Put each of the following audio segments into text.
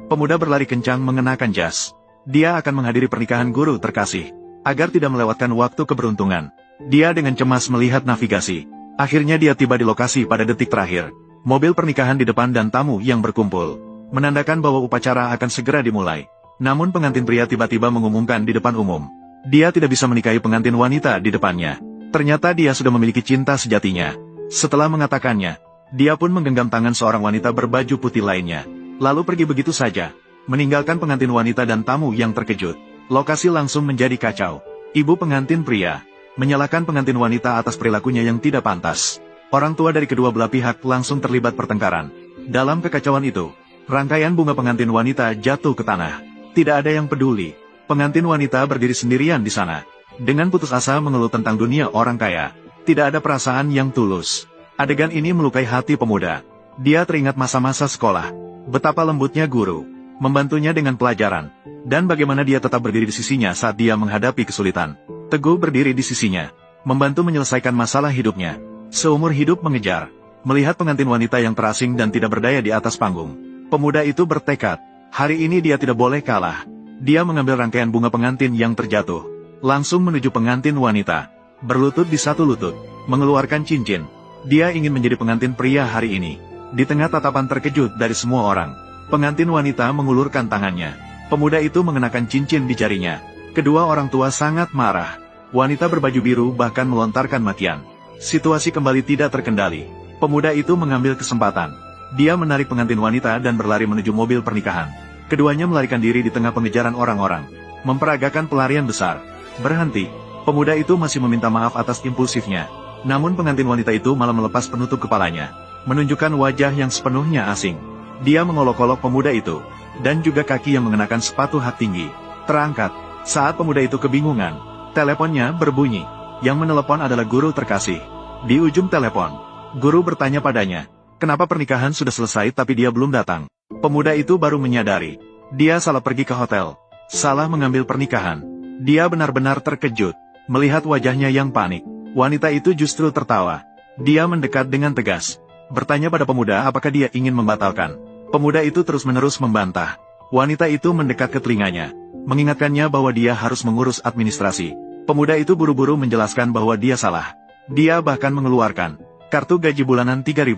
Pemuda berlari kencang mengenakan jas. Dia akan menghadiri pernikahan guru terkasih. Agar tidak melewatkan waktu keberuntungan, dia dengan cemas melihat navigasi. Akhirnya dia tiba di lokasi pada detik terakhir. Mobil pernikahan di depan dan tamu yang berkumpul menandakan bahwa upacara akan segera dimulai. Namun pengantin pria tiba-tiba mengumumkan di depan umum. Dia tidak bisa menikahi pengantin wanita di depannya. Ternyata dia sudah memiliki cinta sejatinya. Setelah mengatakannya, dia pun menggenggam tangan seorang wanita berbaju putih lainnya. Lalu pergi begitu saja, meninggalkan pengantin wanita dan tamu yang terkejut. Lokasi langsung menjadi kacau. Ibu pengantin pria menyalahkan pengantin wanita atas perilakunya yang tidak pantas. Orang tua dari kedua belah pihak langsung terlibat pertengkaran. Dalam kekacauan itu, rangkaian bunga pengantin wanita jatuh ke tanah. Tidak ada yang peduli. Pengantin wanita berdiri sendirian di sana. Dengan putus asa mengeluh tentang dunia orang kaya. Tidak ada perasaan yang tulus. Adegan ini melukai hati pemuda. Dia teringat masa-masa sekolah. Betapa lembutnya guru membantunya dengan pelajaran. Dan bagaimana dia tetap berdiri di sisinya saat dia menghadapi kesulitan. Teguh berdiri di sisinya. Membantu menyelesaikan masalah hidupnya. Seumur hidup mengejar. Melihat pengantin wanita yang terasing dan tidak berdaya di atas panggung. Pemuda itu bertekad. Hari ini dia tidak boleh kalah. Dia mengambil rangkaian bunga pengantin yang terjatuh. Langsung menuju pengantin wanita. Berlutut di satu lutut. Mengeluarkan cincin. Dia ingin menjadi pengantin pria hari ini. Di tengah tatapan terkejut dari semua orang, pengantin wanita mengulurkan tangannya. Pemuda itu mengenakan cincin di jarinya. Kedua orang tua sangat marah. Wanita berbaju biru bahkan melontarkan makian. Situasi kembali tidak terkendali. Pemuda itu mengambil kesempatan. Dia menarik pengantin wanita dan berlari menuju mobil pernikahan. Keduanya melarikan diri di tengah pengejaran orang-orang. Memperagakan pelarian besar. Berhenti. Pemuda itu masih meminta maaf atas impulsifnya. Namun pengantin wanita itu malah melepas penutup kepalanya. Menunjukkan wajah yang sepenuhnya asing. Dia mengolok-olok pemuda itu. Dan juga kaki yang mengenakan sepatu hak tinggi. Terangkat. Saat pemuda itu kebingungan, teleponnya berbunyi. Yang menelepon adalah guru terkasih. Di ujung telepon, guru bertanya padanya, kenapa pernikahan sudah selesai tapi dia belum datang? Pemuda itu baru menyadari. Dia salah pergi ke hotel. Salah mengambil pernikahan. Dia benar-benar terkejut. Melihat wajahnya yang panik. Wanita itu justru tertawa. Dia mendekat dengan tegas. Bertanya pada pemuda apakah dia ingin membatalkan. Pemuda itu terus-menerus membantah. Wanita itu mendekat ke telinganya. Mengingatkannya bahwa dia harus mengurus administrasi. Pemuda itu buru-buru menjelaskan bahwa dia salah. Dia bahkan mengeluarkan kartu gaji bulanan 3.000.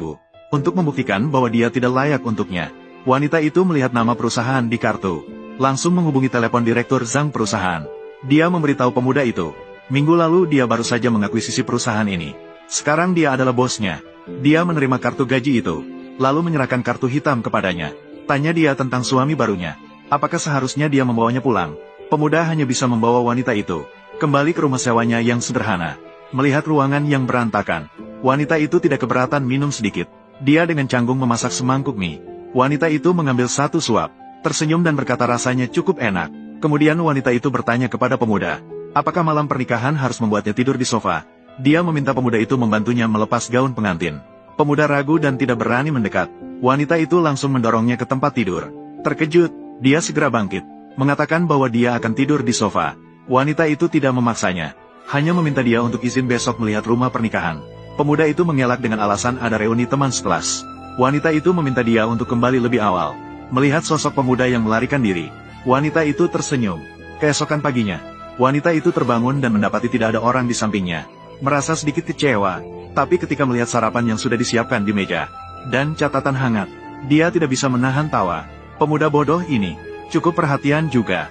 Untuk membuktikan bahwa dia tidak layak untuknya. Wanita itu melihat nama perusahaan di kartu. Langsung menghubungi telepon direktur Zhang perusahaan. Dia memberitahu pemuda itu. Minggu lalu dia baru saja mengakuisisi perusahaan ini. Sekarang dia adalah bosnya. Dia menerima kartu gaji itu. Lalu menyerahkan kartu hitam kepadanya. Tanya dia tentang suami barunya. Apakah seharusnya dia membawanya pulang? Pemuda hanya bisa membawa wanita itu kembali ke rumah sewanya yang sederhana. Melihat ruangan yang berantakan, wanita itu tidak keberatan minum sedikit. Dia dengan canggung memasak semangkuk mie. Wanita itu mengambil satu suap, tersenyum dan berkata rasanya cukup enak. Kemudian wanita itu bertanya kepada pemuda, apakah malam pernikahan harus membuatnya tidur di sofa? Dia meminta pemuda itu membantunya melepas gaun pengantin. Pemuda ragu dan tidak berani mendekat. Wanita itu langsung mendorongnya ke tempat tidur. Terkejut, dia segera bangkit, mengatakan bahwa dia akan tidur di sofa. Wanita itu tidak memaksanya, hanya meminta dia untuk izin besok melihat rumah pernikahan. Pemuda itu mengelak dengan alasan ada reuni teman sekelas. Wanita itu meminta dia untuk kembali lebih awal. Melihat sosok pemuda yang melarikan diri, wanita itu tersenyum. Keesokan paginya, wanita itu terbangun dan mendapati tidak ada orang di sampingnya. Merasa sedikit kecewa, tapi ketika melihat sarapan yang sudah disiapkan di meja, dan catatan hangat, dia tidak bisa menahan tawa. Pemuda bodoh ini, cukup perhatian juga.